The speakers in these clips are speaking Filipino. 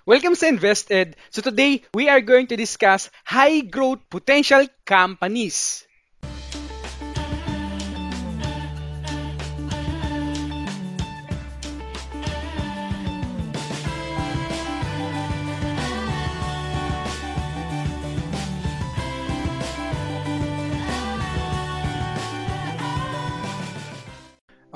Welcome sa Invested. So today, we are going to discuss high growth potential companies.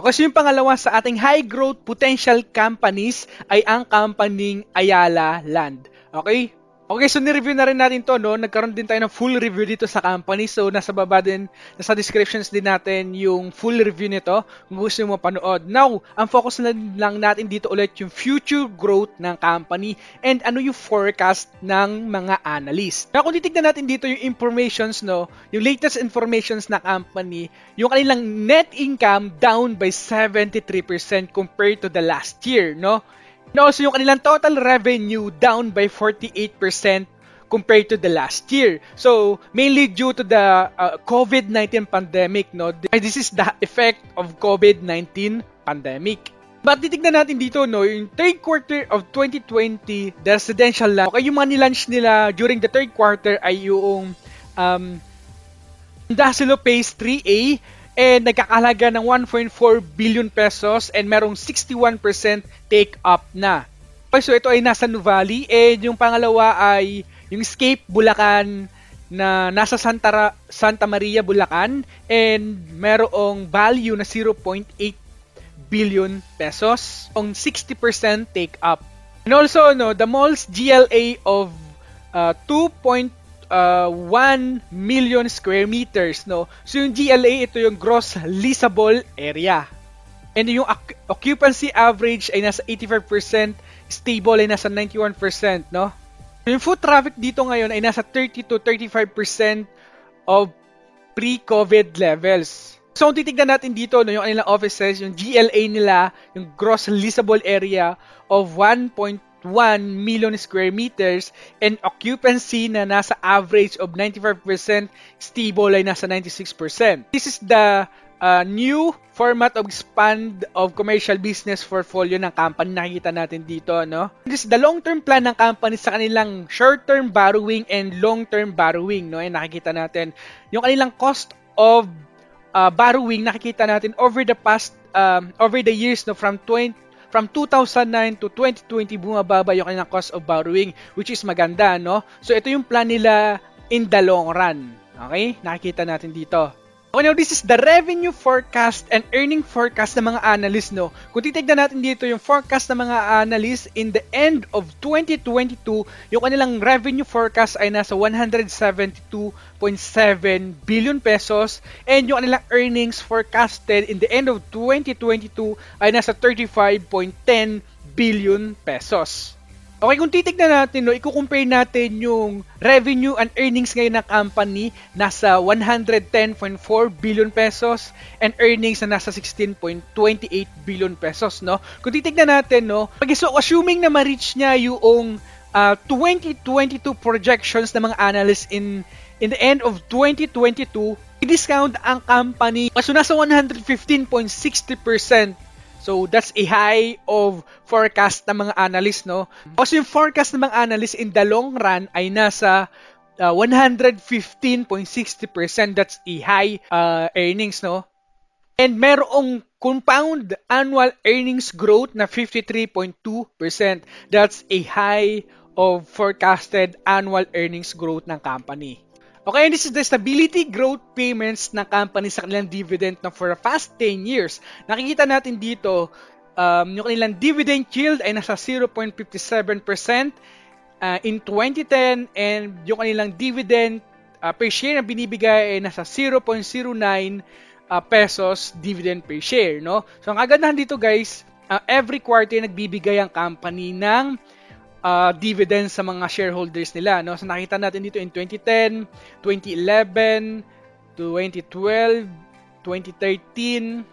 Kasi yung pangalawa sa ating high growth potential companies ay ang companying Ayala Land. Okay? Okay, so ni-review na rin natin to, no? Nagkaroon din tayo ng full review dito sa company. So, nasa baba din, nasa descriptions din natin yung full review nito kung gusto mo panood. Now, ang focus lang natin dito ulit yung future growth ng company and ano yung forecast ng mga analyst. Now, kung titignan natin dito yung informations, no? Yung latest informations na company, yung kanilang net income down by 73% compared to the last year, no? And also, yung kanilang total revenue down by 48% compared to the last year. So, mainly due to the COVID-19 pandemic, no? This is the effect of COVID-19 pandemic. But titignan natin dito, no, yung third quarter of 2020, the residential land, okay, yung mga nilaunch nila during the third quarter ay yung Dasilo Phase 3A, and nagkakahalaga ng 1.4 billion pesos and merong 61% take up na. Okay, so ito ay nasa Nuvali, and yung pangalawa ay yung Escape Bulacan na nasa Santa Maria, Bulacan, and merong value na 0.8 billion pesos on 60% take up. And also, no, the mall's GLA of 2.1 million square meters, no? So yung GLA, ito yung gross leasable area. And yung occupancy average ay nasa 85%, stable ay nasa 91%, no? Yung foot traffic dito ngayon ay nasa 30 to 35% of pre-COVID levels. So kung titignan natin dito, no, yung kanilang offices, yung GLA nila, yung gross leasable area of 1.1 million square meters and occupancy na nasa average of 95%, stable ay nasa 96%. This is the new format of expand of commercial business portfolio ng company. Nakikita natin dito, no? This is the long-term plan ng company sa kanilang short-term borrowing and long-term borrowing, no? And nakikita natin yung kanilang cost of borrowing. Nakikita natin over the years, no, from 2009 to 2020, bumababa yung kanilang cost of borrowing, which is maganda, no? So, ito yung plan nila in the long run. Okay? Nakikita natin dito. Okay, now this is the revenue forecast and earning forecast ng mga analysts, no? Kung titignan natin dito yung forecast ng mga analysts in the end of 2022, yung kanilang revenue forecast ay nasa 172.7 billion pesos, and yung kanilang earnings forecasted in the end of 2022 ay nasa 35.10 billion pesos. Okay, kung titignan natin, no, i-compare natin yung revenue and earnings ngayon ng company, nasa 110.4 billion pesos and earnings na nasa 16.28 billion pesos, no? Kung titignan natin, no, so assuming na ma-reach niya yung 2022 projections ng mga analysts in the end of 2022, i-discount ang company, so nasa 115.60%. So, that's a high of forecast ng mga analysts, no? Kasi yung forecast ng mga analysts in the long run ay nasa 115.60%. That's a high earnings, no? And merong compound annual earnings growth na 53.2%. That's a high of forecasted annual earnings growth ng company. Okay, and this is the stability growth payments ng company sa kanilang dividend na for the past 10 years. Nakikita natin dito, yung kanilang dividend yield ay nasa 0.57% in 2010, and yung kanilang dividend per share na binibigay ay nasa 0.09 pesos dividend per share, no? So, ang kagandahan dito, guys, every quarter nagbibigay ang company ng dividends sa mga shareholders nila, no? So nakita natin dito in 2010, 2011, 2012, 2013,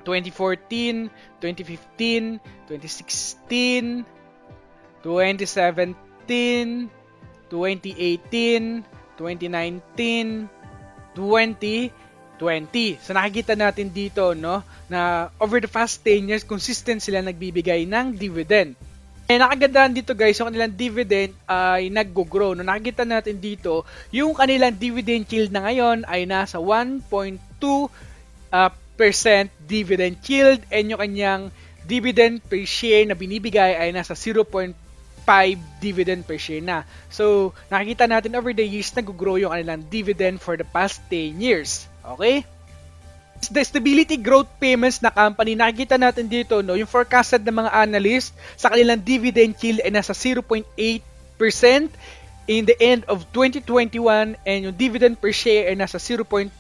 2014, 2015, 2016, 2017, 2018, 2019, 2020. So nakikita natin dito, no, na over the past 10 years consistent sila nagbibigay ng dividend. Nakagandahan dito guys, yung kanilang dividend ay nag-grow. No, nakikita natin dito, yung kanilang dividend yield na ngayon ay nasa 1.2% dividend yield, and yung kanyang dividend per share na binibigay ay nasa 0.5 dividend per share na. So, nakikita natin over the years nag-grow yung kanilang dividend for the past 10 years. Okay? The stability growth payments na company, nakikita natin dito, no, yung forecasted ng mga analyst sa kanilang dividend yield ay nasa 0.8% in the end of 2021, and yung dividend per share ay nasa 0.32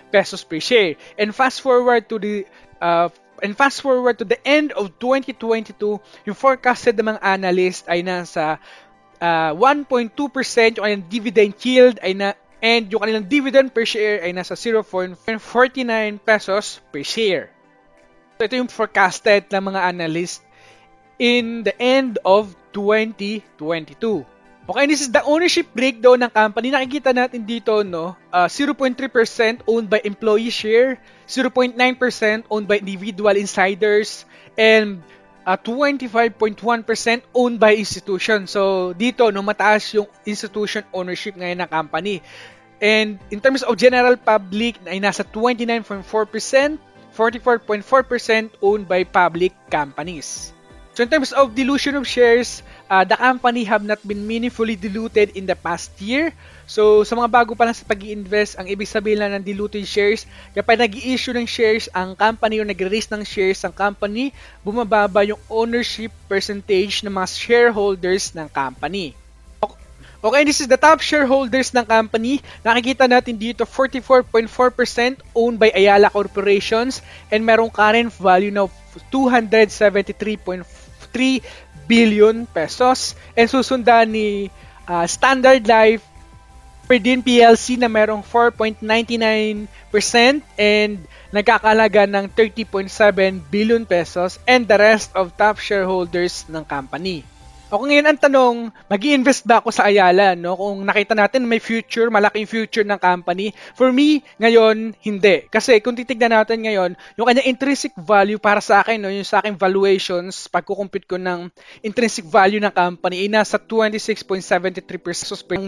pesos per share. And fast forward to the end of 2022, yung forecasted ng mga analyst ay nasa 1.2%, yung dividend yield ay and yung kanilang dividend per share ay nasa 0.49 pesos per share. So, ito yung forecasted ng mga analyst in the end of 2022. Okay, this is the ownership breakdown ng company. Nakikita natin dito, no, 0.3% owned by employee share, 0.9% owned by individual insiders, and 25.1% owned by institution. So, dito, no, mataas yung institution ownership ngayon ng company. And in terms of general public, ay nasa 29.4%, 44.4% owned by public companies. So, in terms of dilution of shares, the company have not been meaningfully diluted in the past year. So, sa mga bago pa lang sa pag-i-invest, ang ibig sabihin lang ng diluted shares, kapag nag-i-issue ng shares ang company o nag-release ng shares ang company, bumababa yung ownership percentage ng mga shareholders ng company. Okay, this is the top shareholders ng company. Nakikita natin dito 44.4% owned by Ayala Corporations, and merong current value na 273.3 billion pesos, and susundan ni Standard Life Perdin PLC na merong 4.99% and nagkakalaga ng 30.7 billion pesos, and the rest of top shareholders ng company. O ngayon ang tanong, mag-i-invest ba ako sa Ayala, no? Kung nakita natin may future, malaking future ng company. For me, ngayon, hindi. Kasi kung titignan natin ngayon, yung kanyang intrinsic value para sa akin, no, yung sa aking valuations, pagkukumpute ko ng intrinsic value ng company, ay nasa 26.73%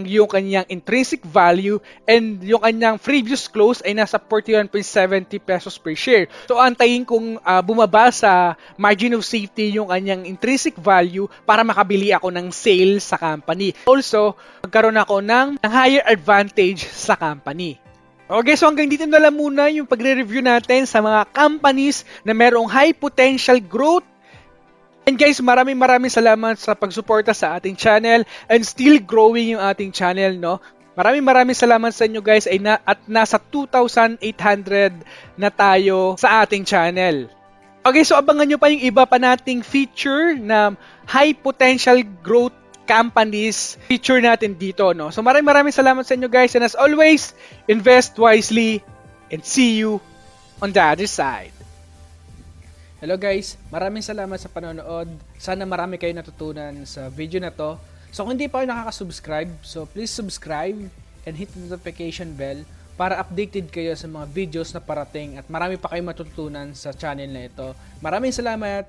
yung kanyang intrinsic value, and yung kanyang previous close ay nasa 41.70 pesos per share. So, antayin kung bumaba sa margin of safety yung kanyang intrinsic value para makabili ako ng sale sa company. Also, magkaroon ako ng higher advantage sa company. Okay, so hanggang dito na lang muna yung pagre-review natin sa mga companies na merong high potential growth. And guys, maraming salamat sa pagsuporta sa ating channel, and still growing yung ating channel, no? Maraming salamat sa inyo guys, at nasa 2,800 na tayo sa ating channel. Okay, so abangan nyo pa yung iba pa nating feature na high potential growth companies feature natin dito, no? So maraming salamat sa inyo guys, and as always, invest wisely and see you on the other side. Hello guys, maraming salamat sa panonood. Sana marami kayo natutunan sa video na to. So kung hindi pa kayo nakaka-subscribe, so please subscribe and hit the notification bell para updated kayo sa mga videos na parating, at marami pa kayong matutunan sa channel na ito. Maraming salamat!